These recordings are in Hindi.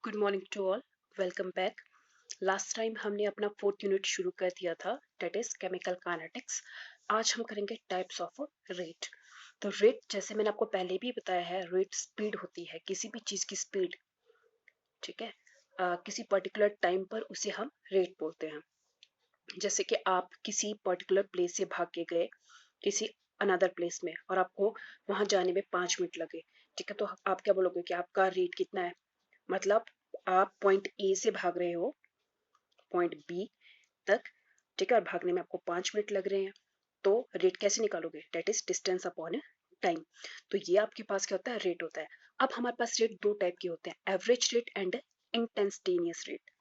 Good morning to all. Welcome back. Last time हमने अपना फोर्थ यूनिट शुरू कर दिया था, दैट इज केमिकल काइनेटिक्स। आज हम करेंगे टाइप्स ऑफ रेट। तो रेट, जैसे मैंने आपको पहले भी बताया है, रेट स्पीड होती है, किसी भी चीज की स्पीड। ठीक है। किसी पर्टिकुलर टाइम पर उसे हम रेट बोलते हैं। जैसे कि आप किसी पर्टिकुलर प्लेस से भाग के गए किसी अनदर प्लेस में, और आपको वहां जाने में 5 मिनट लगे। ठीक है, तो आप क्या बोलोगे कि आपका रेट कितना है। मतलब आप पॉइंट ए से भाग रहे हो पॉइंट बी तक। ठीक है, और भागने में आपको 5 मिनट लग रहे हैं। तो रेट कैसे निकालोगे, that is distance upon time. तो ये आपके पास क्या होता है, रेट होता है। अब हमारे पास रेट दो टाइप के होते हैं, average rate and instantaneous rate.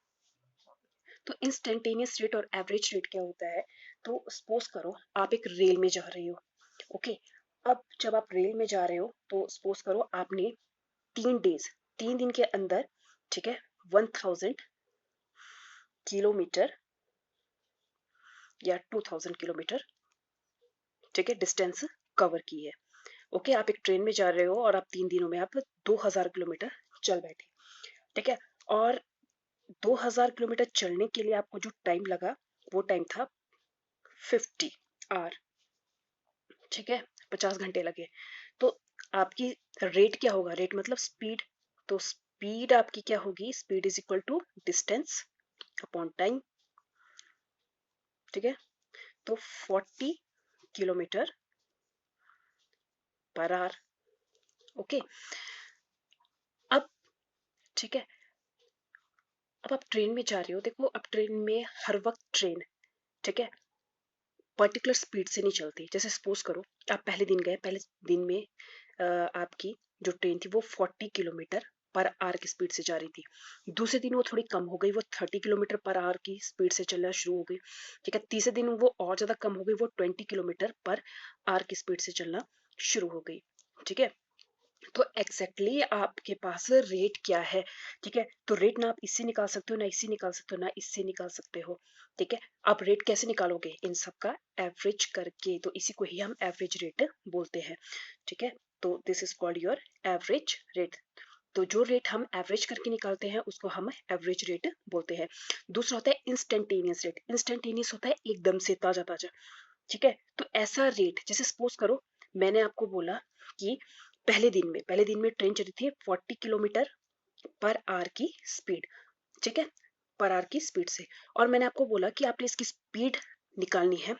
तो इंस्टेंटेनियस रेट और एवरेज रेट क्या होता है। तो सपोज करो आप एक रेल में जा रहे हो। ओके। अब जब आप रेल में जा रहे हो तो सपोज करो आपने 3 डेज, 3 दिन के अंदर, ठीक है, 1000 किलोमीटर या 2000 किलोमीटर, ठीक है, डिस्टेंस कवर की है। ओके, आप एक ट्रेन में जा रहे हो और आप 3 दिनों में आप 2000 किलोमीटर चल बैठे। ठीक है। और 2000 किलोमीटर चलने के लिए आपको जो टाइम लगा वो टाइम था 50 आवर। ठीक है, 50 घंटे लगे। तो आपकी रेट क्या होगा, रेट मतलब स्पीड। तो स्पीड आपकी क्या होगी, speed is equal to distance upon time. ठीक है, तो 40 किलोमीटर पर आवर। ओके। अब ठीक है, अब आप ट्रेन में जा रहे हो, देखो अब ट्रेन में हर वक्त ट्रेन, ठीक है, पर्टिकुलर स्पीड से नहीं चलती। जैसे सपोज करो आप पहले दिन गए, पहले दिन में आपकी जो ट्रेन थी वो 40 किलोमीटर पर आवर की स्पीड से जा रही थी। दूसरे दिन वो थोड़ी कम हो गई, वो 30 किलोमीटर पर आवर की स्पीड से चलना शुरू हो गई। ठीक है, तीसरे दिन वो और ज्यादा कम हो गई, वो 20 किलोमीटर पर आवर की स्पीड से चलना शुरू हो गई। ठीक है, तो एग्जैक्टली exactly आपके पास रेट क्या है। ठीक है, तो रेट ना आप इससे निकाल सकते हो, ना इससे निकाल सकते हो, ना इससे निकाल सकते हो। ठीक है, आप रेट कैसे निकालोगे, इन सब का एवरेज करके। तो इसी को ही हम एवरेज रेट बोलते हैं। ठीक है, तो this is called your average rate. तो जो रेट हम एवरेज करके निकालते हैं उसको हम एवरेज रेट बोलते हैं। दूसरा होता है इंस्टेंटेनियस रेट। इंस्टेंटेनियस होता है एकदम से, ताजा ताजा। ठीक है, तो ऐसा रेट, जैसे सपोज करो मैंने आपको बोला कि पहले दिन में ट्रेन चली थी 40 किलोमीटर पर आवर की स्पीड। ठीक है, पर आवर की स्पीड से। और मैंने आपको बोला कि आपने इसकी स्पीड निकालनी है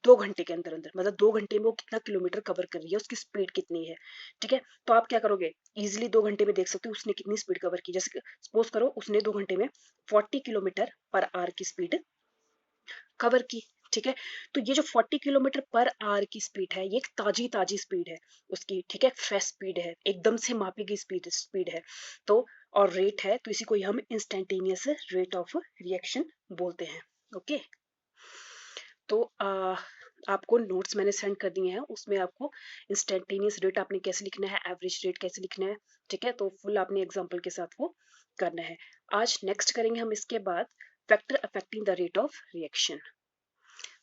2 घंटे के अंदर अंदर, मतलब 2 घंटे में वो कितना किलोमीटर कवर कर रही है, उसकी स्पीड कितनी है। ठीक है, तो आप क्या करोगे, इजिली 2 घंटे में देख सकते हो उसने कितनी स्पीड कवर की। जैसे सपोज करो उसने 2 घंटे में 40 किलोमीटर पर आवर की स्पीड कवर की। ठीक है, तो ये जो 40 किलोमीटर पर आवर की स्पीड है, ये एक ताजी ताजी स्पीड है उसकी। ठीक है, फ्रेश स्पीड है, एकदम से मापी गई स्पीड स्पीड है। तो और रेट है, तो इसी को ही हम इंस्टेंटेनियस रेट ऑफ रिएक्शन बोलते हैं। ओके। तो आपको नोट्स मैंने सेंड कर दिए हैं, उसमें आपको इंस्टेंटेनियस रेट आपने कैसे लिखना है, एवरेज रेट कैसे लिखना है। ठीक है, तो फुल आपने एग्जांपल के साथ वो करना है। आज नेक्स्ट करेंगे हम इसके बाद factor affecting the rate of reaction.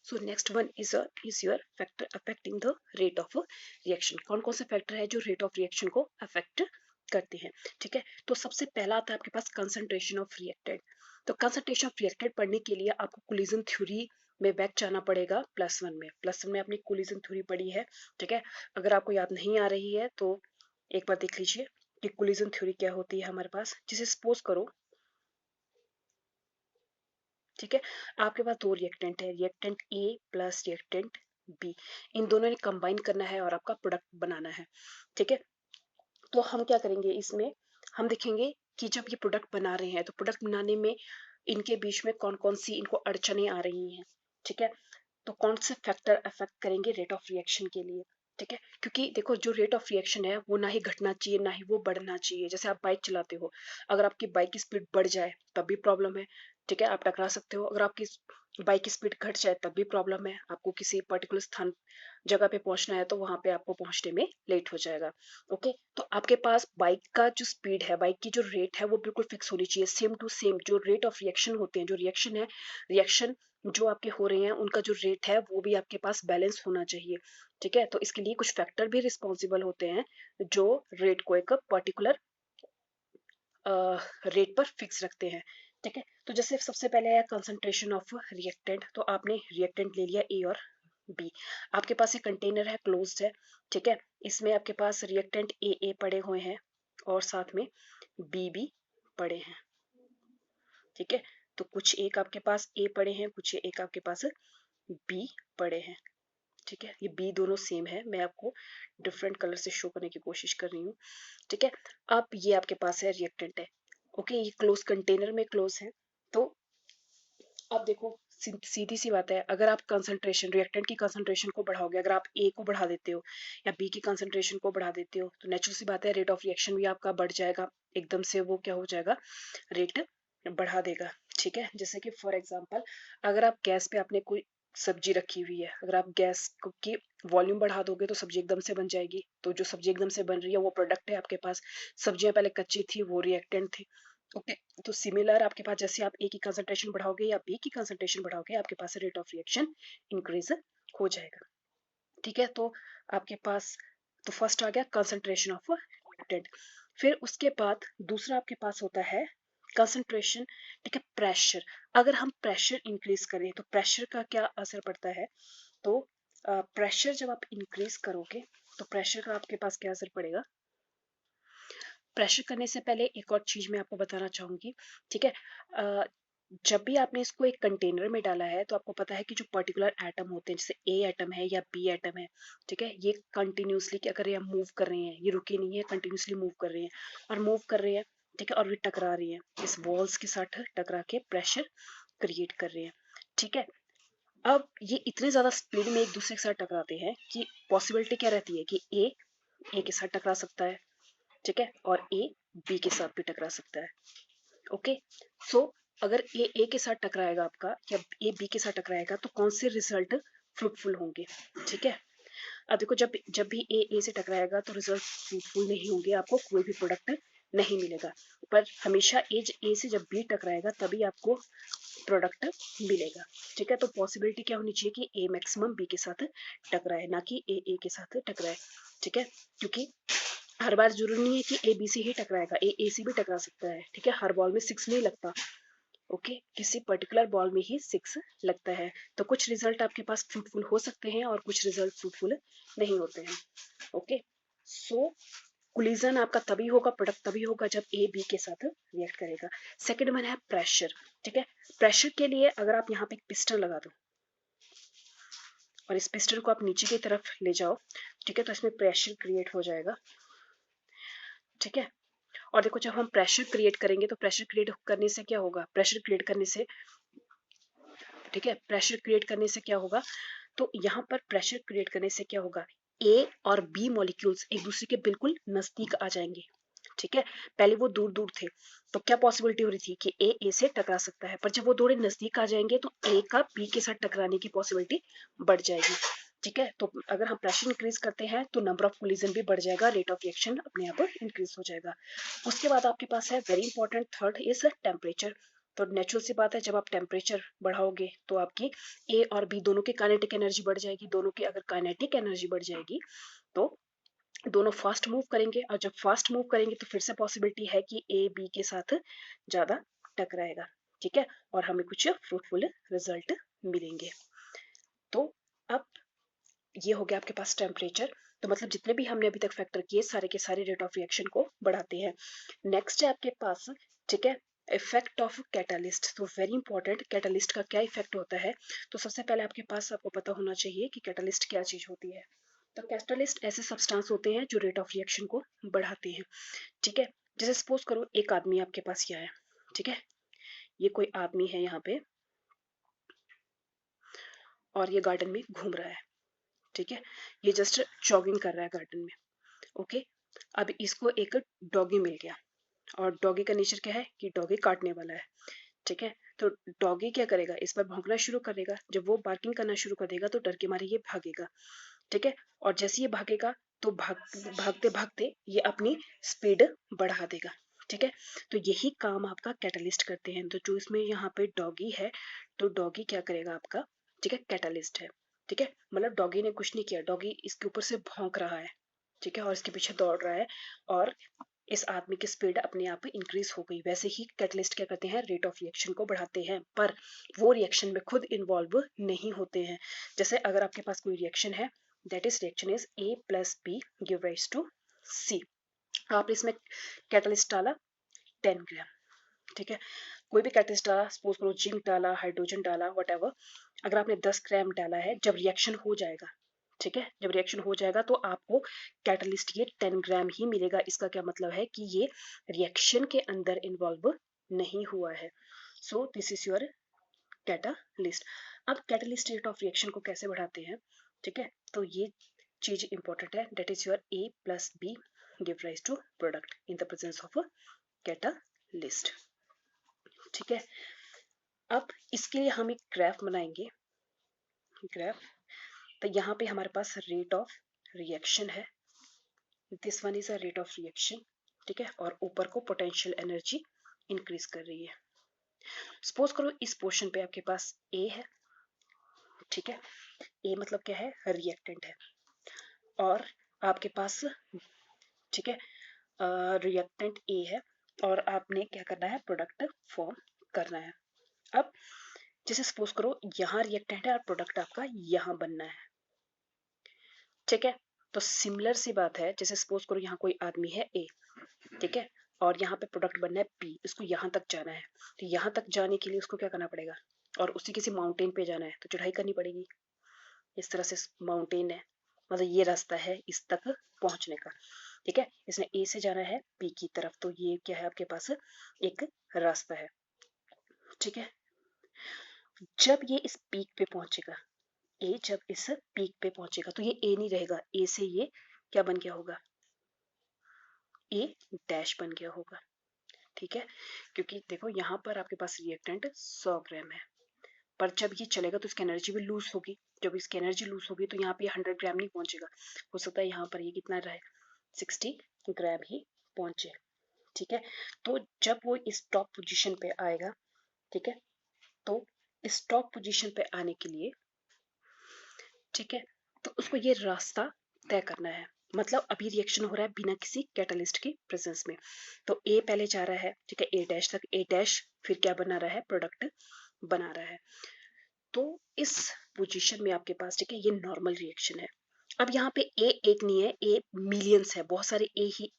So next one is your factor affecting the rate of reaction. कौन कौन से फैक्टर है जो रेट ऑफ रिएक्शन को अफेक्ट करते हैं। ठीक है, तो सबसे पहला आता है आपके पास कंसंट्रेशन ऑफ रिएक्टेंट। तो कंसंट्रेशन ऑफ रिएक्टेंट पढ़ने के लिए आपको कोलिजन थ्योरी में बैक जाना पड़ेगा। प्लस वन में अपनी कोलिजन थ्योरी पढ़ी है। ठीक है, अगर आपको याद नहीं आ रही है तो एक बार देख लीजिए कि कोलिजन थ्योरी क्या होती है हमारे पास। जिसे सपोज करो, ठीक है, आपके पास दो रिएक्टेंट है, reactant A plus reactant B. इन दोनों ने कंबाइन करना है और आपका प्रोडक्ट बनाना है। ठीक है, तो हम क्या करेंगे इसमें, हम देखेंगे कि जब ये प्रोडक्ट बना रहे हैं तो प्रोडक्ट बनाने में इनके बीच में कौन कौन सी इनको अड़चने आ रही हैं। ठीक है, तो कौन से फैक्टर अफेक्ट करेंगे रेट ऑफ रिएक्शन के लिए। ठीक है, क्योंकि देखो जो रेट ऑफ रिएक्शन है वो ना ही घटना चाहिए ना ही वो बढ़ना चाहिए। जैसे आप बाइक चलाते हो, अगर आपकी बाइक की स्पीड बढ़ जाए तब भी प्रॉब्लम है। ठीक है, आप टकरा सकते हो। अगर आपकी बाइक की स्पीड घट जाए तब भी प्रॉब्लम है। आपको किसी पर्टिकुलर स्थान जगह पे पहुंचना है तो वहां पे आपको पहुंचने में लेट हो जाएगा। ओके, तो आपके पास बाइक का जो स्पीड है, बाइक की जो रेट है वो बिल्कुल फिक्स होनी चाहिए, सेम टू सेम। जो रेट ऑफ रिएक्शन होते हैं, जो रिएक्शन है, रिएक्शन जो आपके हो रहे हैं उनका जो रेट है वो भी आपके पास बैलेंस होना चाहिए। ठीक है, तो इसके लिए कुछ फैक्टर भी रिस्पॉन्सिबल होते हैं जो रेट को एक पर्टिकुलर रेट पर फिक्स रखते हैं। ठीक है, तो जैसे सबसे पहले है कंसंट्रेशन ऑफ रिएक्टेंट, तो आपने रिएक्टेंट ले लिया ए और बी, आपके पास एक कंटेनर है, क्लोज्ड है। ठीक है, इसमें आपके पास रिएक्टेंट ए पड़े हुए हैं और साथ में बी पड़े हैं। ठीक है, तो कुछ एक आपके पास ए पड़े हैं, कुछ एक आपके पास बी पड़े हैं। ठीक है, ये बी दोनों सेम है, मैं आपको डिफरेंट कलर से शो करने की कोशिश कर रही हूँ। ठीक है, अब ये आपके पास है रिएक्टेंट है। ओके, ये क्लोज कंटेनर में क्लोज है। तो अब देखो, सीधी सी बात है, अगर आप कंसंट्रेशन रिएक्टेंट की कंसंट्रेशन को बढ़ाओगे, अगर आप ए को बढ़ा देते हो या बी की कंसंट्रेशन को बढ़ा देते हो, तो नेचुरल सी बात है रेट ऑफ रिएक्शन भी आपका बढ़ जाएगा। एकदम से वो क्या हो जाएगा, रेट बढ़ा देगा। ठीक है, जैसे कि फॉर एग्जांपल, अगर आप गैस पे आपने कोई सब्जी रखी हुई है, अगर आप गैस की वॉल्यूम बढ़ा दोगे तो सब्जी एकदम से बन जाएगी। तो जो सब्जी एकदम से बन रही है वो प्रोडक्ट है आपके पास, सब्जियां पहले कच्ची थी वो रिएक्टेंट थी। ओके, तो सिमिलर आपके पास जैसे आप ए की कंसंट्रेशन बढ़ाओगे या बी की कंसंट्रेशन बढ़ाओगे, आपके पास रेट ऑफ रिएक्शन इंक्रीज हो जाएगा। ठीक है, तो आपके पास, तो फर्स्ट आ गया कंसंट्रेशन ऑफ रिएक्टेंट। फिर उसके बाद दूसरा आपके पास होता है कंसंट्रेशन। ठीक है, प्रेशर। अगर हम प्रेशर इंक्रीज करें तो प्रेशर का क्या असर पड़ता है, तो प्रेशर जब आप इंक्रीज करोगे तो प्रेशर का आपके पास क्या असर पड़ेगा। प्रेशर करने से पहले एक और चीज मैं आपको बताना चाहूंगी। ठीक है, अ, जब भी आपने इसको एक कंटेनर में डाला है तो आपको पता है कि जो पर्टिकुलर एटम होते हैं, जैसे ए एटम है या बी एटम है, ठीक है, ये कंटिन्यूसली क्या कर रहे हैं, मूव कर रहे हैं, ये रुके नहीं है, कंटिन्यूसली मूव कर रहे हैं और मूव कर रहे हैं। ठीक है, और ये टकरा रही है, इस वॉल्स के साथ टकरा के प्रेशर क्रिएट कर रहे हैं। ठीक है, अब ये इतने ज्यादा स्पीड में एक दूसरे के साथ टकराते हैं कि पॉसिबिलिटी क्या रहती है कि ए के साथ टकरा सकता है। ठीक है, और ए बी के साथ भी टकरा सकता है। ओके, सो अगर ए के साथ टकराएगा आपका या ए बी के साथ टकराएगा तो कौन से रिजल्ट फ्रूटफुल होंगे। ठीक है, अब देखो, जब जब भी ए से टकराएगा तो रिजल्ट फ्रूटफुल नहीं होंगे, आपको कोई भी प्रोडक्ट नहीं मिलेगा। पर हमेशा ए से जब बी टकराएगा तभी आपको प्रोडक्ट मिलेगा। ठीक है, तो पॉसिबिलिटी क्या होनी चाहिए कि ए मैक्सिमम बी के साथ टकराए, ना कि ए के साथ टकराए। ठीक है, क्योंकि हर बार जरूरी नहीं है कि ए बी से ही टकराएगा, ए से भी टकरा सकता है। ठीक है, हर बॉल में सिक्स नहीं लगता। ओके, किसी पर्टिकुलर बॉल में ही सिक्स लगता है। तो कुछ रिजल्ट आपके पास फ्रूटफुल हो सकते हैं और कुछ रिजल्ट फ्रूटफुल नहीं होते हैं। ओके, सो कोलिजन आपका तभी होगा, प्रोडक्ट तभी होगा जब ए बी के साथ रिएक्ट करेगा। सेकंड वन है प्रेशर। ठीक है, प्रेशर के लिए अगर आप यहाँ पे एक पिस्टन लगा दो और इस पिस्टन को आप नीचे की तरफ ले जाओ, ठीक है, तो इसमें प्रेशर क्रिएट हो जाएगा। ठीक है, और देखो, जब हम प्रेशर क्रिएट करेंगे तो प्रेशर क्रिएट करने से क्या होगा, प्रेशर क्रिएट करने से, ठीक है, प्रेशर क्रिएट करने से क्या होगा, तो यहाँ पर प्रेशर क्रिएट करने से क्या होगा, ए और बी मॉलिक्यूल्स एक दूसरे के बिल्कुल नजदीक आ जाएंगे। ठीक है, पहले वो दूर दूर थे तो क्या पॉसिबिलिटी हो रही थी कि ए से टकरा सकता है, पर जब वो थोड़े नजदीक आ जाएंगे तो ए का बी के साथ टकराने की पॉसिबिलिटी बढ़ जाएगी। ठीक है, तो अगर हम प्रेशर इंक्रीज करते हैं तो नंबर ऑफ कोलिजन भी बढ़ जाएगा, रेट ऑफ रिएक्शन अपने आप इंक्रीज हो जाएगा। उसके बाद आपके पास है very important, third is temperature. तो नेचुरल सी बात है, जब आप टेम्परेचर बढ़ाओगे तो आपकी ए और बी दोनों की काइनेटिक एनर्जी बढ़ जाएगी। दोनों की अगर काइनेटिक एनर्जी बढ़ जाएगी तो दोनों फास्ट मूव करेंगे, और जब फास्ट मूव करेंगे तो फिर से पॉसिबिलिटी है कि ए बी के साथ ज्यादा टकराएगा। ठीक है, और हमें कुछ फ्रूटफुल रिजल्ट मिलेंगे। तो अब ये हो गया आपके पास टेम्परेचर। तो मतलब जितने भी हमने अभी तक फैक्टर किए सारे के सारे रेट ऑफ रिएक्शन को बढ़ाते हैं। नेक्स्ट है आपके पास, ठीक है, इफेक्ट ऑफ कैटालिस्ट। तो वेरी इंपॉर्टेंट, कैटालिस्ट का क्या इफेक्ट होता है। तो सबसे पहले आपके पास आपको पता होना चाहिए कि कैटालिस्ट क्या चीज होती है। तो कैटालिस्ट ऐसे सब्सटेंस होते हैं जो रेट ऑफ रिएक्शन को बढ़ाते हैं। ठीक है, जैसे सपोज करो एक आदमी आपके पास क्या है। ठीक है, ये कोई आदमी है यहाँ पे और ये गार्डन में घूम रहा है। ठीक है, ये जस्ट जॉगिंग कर रहा है गार्डन में। ओके, अब इसको एक डॉगी मिल गया और डॉगी का नेचर क्या है कि डॉगी काटने वाला है। ठीक है, तो डॉगी क्या करेगा, इस पर भौंकना शुरू करेगा। जब वो बार्किंग करना शुरू कर देगा तो डर के मारे ये भागेगा। ठीक है, और जैसे ये भागेगा तो भागते भागते ये अपनी स्पीड बढ़ा देगा। ठीक है, तो यही काम आपका कैटलिस्ट करते हैं। तो जो इसमें यहाँ पे डॉगी है, तो डॉगी क्या करेगा आपका, ठीक है, कैटलिस्ट है। ठीक है, मतलब डॉगी ने कुछ नहीं किया, डॉगी इसके ऊपर से भौंक रहा है। ठीक है, और इसके पीछे दौड़ रहा है और इस आदमी की स्पीड अपने आप इंक्रीज हो गई। वैसे ही कैटलिस्ट क्या करते हैं, रेट ऑफ रिएक्शन को बढ़ाते हैं, पर वो रिएक्शन में खुद इन्वॉल्व नहीं होते हैं। जैसे अगर आपके पास कोई रिएक्शन है, that is reaction is A + B give rise to C। आपने इसमें कैटलिस्ट डाला 10 ग्राम, ठीक है। कोई भी कैटलिस्ट डाला, सपोज करो जिंक डाला, हाइड्रोजन डाला, वट अगर आपने 10 ग्राम डाला है, जब रिएक्शन हो जाएगा, ठीक है, जब रिएक्शन हो जाएगा तो आपको कैटलिस्ट ये 10 ग्राम ही मिलेगा। इसका क्या मतलब है कि ये रिएक्शन के अंदर इन्वॉल्व नहीं हुआ है। So this is your catalyst. अब कैटलिस्ट रेट ऑफ रिएक्शन को कैसे बढ़ाते हैं, ठीक है, तो ये चीज इंपॉर्टेंट है। That is your A + B give rise to product in the presence of catalyst, ठीक है। अब इसके लिए हम एक ग्राफ बनाएंगे, ग्राफ। तो यहाँ पे हमारे पास रेट ऑफ रिएक्शन है, this one is a rate of reaction, ठीक है, और ऊपर को पोटेंशियल एनर्जी इंक्रीज कर रही है। सपोज करो इस पोर्शन पे आपके पास ए है, ठीक है, ए मतलब क्या है, रिएक्टेंट है, और आपके पास, ठीक है, रिएक्टेंट ए है, और आपने क्या करना है, प्रोडक्ट फॉर्म करना है। अब जैसे सपोज करो यहाँ रिएक्टेंट है और प्रोडक्ट आपका यहाँ बनना है, ठीक है। तो सिमिलर सी बात है, जैसे सपोज करो यहाँ कोई आदमी है ए, ठीक है, और यहाँ पे प्रोडक्ट बनना है पी, इसको यहाँ तक जाना है। तो यहाँ तक जाने के लिए उसको क्या करना पड़ेगा, और उसी किसी माउंटेन पे जाना है तो चढ़ाई करनी पड़ेगी। इस तरह से माउंटेन है, मतलब ये रास्ता है इस तक पहुंचने का, ठीक है। इसने ए से जाना है पी की तरफ, तो ये क्या है, आपके पास एक रास्ता है, ठीक है। जब ये इस पीक पे पहुंचेगा, ए जब इस पीक पे पहुंचेगा तो ये ए नहीं रहेगा, ए से ये क्या बन गया होगा, ए डैश बन गया होगा, ठीक है। क्योंकि देखो यहाँ पर आपके पास रिएक्टेंट 100 ग्राम है, पर जब ये चलेगा तो इसकी एनर्जी भी लूज होगी। जब इसकी एनर्जी लूज होगी तो यहाँ पे 100 ग्राम नहीं पहुंचेगा, हो सकता है यहाँ पर ये कितना रहे, 60 ग्राम ही पहुंचे, ठीक है। तो जब वो इस टॉप पोजीशन पे आएगा, ठीक है, तो इस टॉप पोजीशन पे आने के लिए, ठीक है, तो उसको ये रास्ता तय करना है। मतलब अभी रिएक्शन हो रहा है बिना किसी कैटलिस्ट की प्रेजेंस में, तो ए पहले जा रहा है, ठीक है, ए डैश तक, ए डैश फिर क्या बना रहा है, प्रोडक्ट बना रहा है। तो इस पोजीशन में आपके पास, ठीक है, ये नॉर्मल रिएक्शन है। अब यहाँ पे ए एक नहीं है, ए मिलियंस है, बहुत सारे ए ही,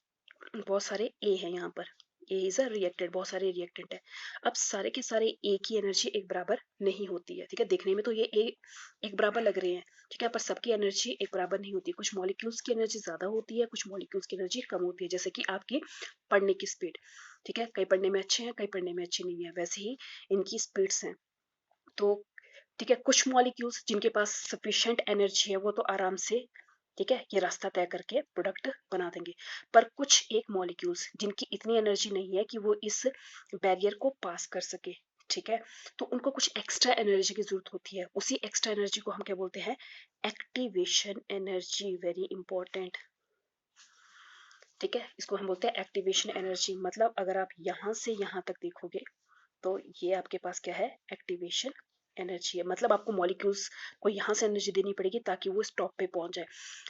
बहुत सारे ए है यहाँ पर, ए इज अ रिएक्टेंट, बहुत सारे रिएक्टेंट है। अब सारे के सारे ए की एनर्जी एक बराबर नहीं होती है, ठीक है, देखने में तो ये ए एक बराबर लग रहे हैं, ठीक है, पर सबकी एनर्जी एक बराबर नहीं होती। कुछ मॉलिक्यूल्स की एनर्जी ज्यादा होती है, कुछ मॉलिक्यूल्स की एनर्जी कम होती है, जैसे कि आपकी पढ़ने की स्पीड, ठीक है, कई पढ़ने में अच्छे हैं, कई पढ़ने में अच्छे नहीं है, वैसे ही इनकी स्पीड्स हैं। तो ठीक है, कुछ मॉलिक्यूल्स जिनके पास सफिशिएंट एनर्जी है वो तो आराम से, ठीक है, ये रास्ता तय करके प्रोडक्ट बना देंगे। पर कुछ एक मॉलिक्यूल्स जिनकी इतनी एनर्जी नहीं है कि वो इस बैरियर को पास कर सके, ठीक है, तो उनको कुछ एक्स्ट्रा एनर्जी की जरूरत होती है। उसी एक्स्ट्रा एनर्जी को हम क्या बोलते हैं, एक्टिवेशन एनर्जी, वेरी इंपॉर्टेंट, ठीक है, इसको हम बोलते हैं एक्टिवेशन एनर्जी। मतलब अगर आप यहाँ से यहाँ तक देखोगे तो ये आपके पास क्या है, एक्टिवेशन एनर्जी है। मतलब आपको मॉलिक्यूल्स को यहाँ से एनर्जी देनी पड़ेगी ताकि वो इस टॉप पे पहुंच जाए।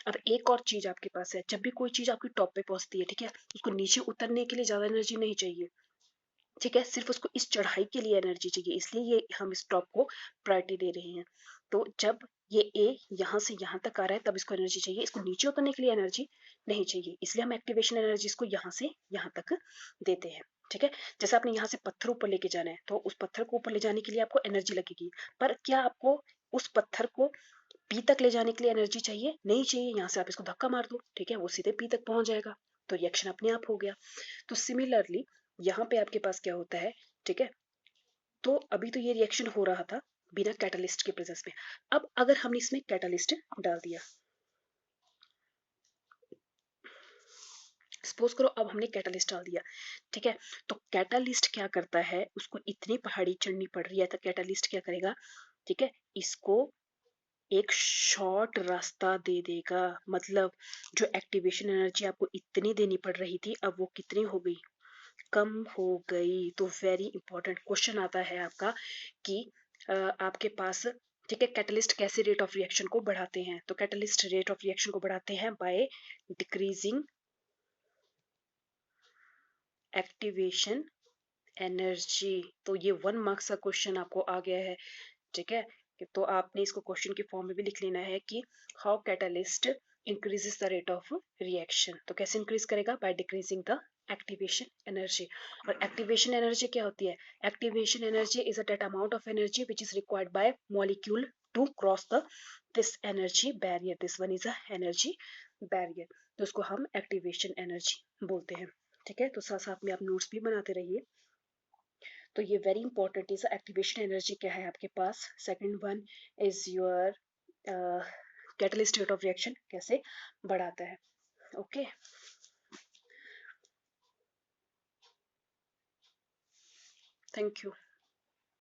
अब एक और चीज आपके पास है, जब भी कोई चीज आपकी टॉप पे पहुंचती है, ठीक है, उसको नीचे उतरने के लिए ज्यादा एनर्जी नहीं चाहिए, ठीक है, सिर्फ उसको इस चढ़ाई के लिए एनर्जी चाहिए, इसलिए ये हम इस टॉप को प्रायोरिटी दे रहे हैं। तो जब ये ए यहाँ से यहाँ तक आ रहा है तब इसको एनर्जी चाहिए, इसको नीचे उतरने के लिए एनर्जी नहीं चाहिए, इसलिए हम एक्टिवेशन एनर्जी इसको यहाँ से यहाँ तक देते हैं, ठीक है। जैसे आपने यहाँ से पत्थर ऊपर लेके जाना है तो उस पत्थर को ऊपर ले जाने के लिए आपको एनर्जी लगेगी, पर क्या आपको उस पत्थर को पी तक ले जाने के लिए एनर्जी चाहिए, नहीं चाहिए। यहाँ से आप इसको धक्का मार दो, ठीक है, वो सीधे पी तक पहुंच जाएगा, तो रिएक्शन अपने आप हो गया। तो सिमिलरली यहाँ पे आपके पास क्या होता है, ठीक है, तो अभी तो ये रिएक्शन हो रहा था बिना कैटलिस्ट के प्रेजेंस में। अब अगर हमने इसमें कैटलिस्ट डाल दिया, सपोज करो अब हमने कैटलिस्ट डाल दिया, ठीक है, तो कैटलिस्ट क्या करता है, उसको इतनी पहाड़ी चढ़नी पड़ रही है तो कैटलिस्ट क्या करेगा, ठीक है, इसको एक शॉर्ट रास्ता दे देगा। मतलब जो एक्टिवेशन एनर्जी आपको इतनी देनी पड़ रही थी अब वो कितनी हो गई, कम हो गई। तो वेरी इंपॉर्टेंट क्वेश्चन आता है आपका कि आपके पास, ठीक है, कैटलिस्ट कैसे रेट ऑफ रिएक्शन को बढ़ाते हैं, तो कैटलिस्ट रेट ऑफ रिएक्शन को बढ़ाते हैं बाय डिक्रीजिंग एक्टिवेशन एनर्जी। तो ये 1 मार्क्स का क्वेश्चन आपको आ गया है, ठीक है। तो आपने इसको क्वेश्चन के फॉर्म में भी लिख लेना है कि how catalyst increases the rate of reaction. तो कैसे इंक्रीज करेगा? By decreasing the activation energy. और एक्टिवेशन एनर्जी क्या होती है? Activation energy is a that amount of energy which is required by molecule to cross the this energy barrier. This one is a energy barrier. तो उसको हम एक्टिवेशन एनर्जी बोलते हैं, ठीक है। तो साथ साथ में आप नोट्स भी बनाते रहिए। तो ये very important is activation energy क्या है आपके पास। Second one is your catalyst rate of reaction कैसे बढ़ाता है। Okay, thank you.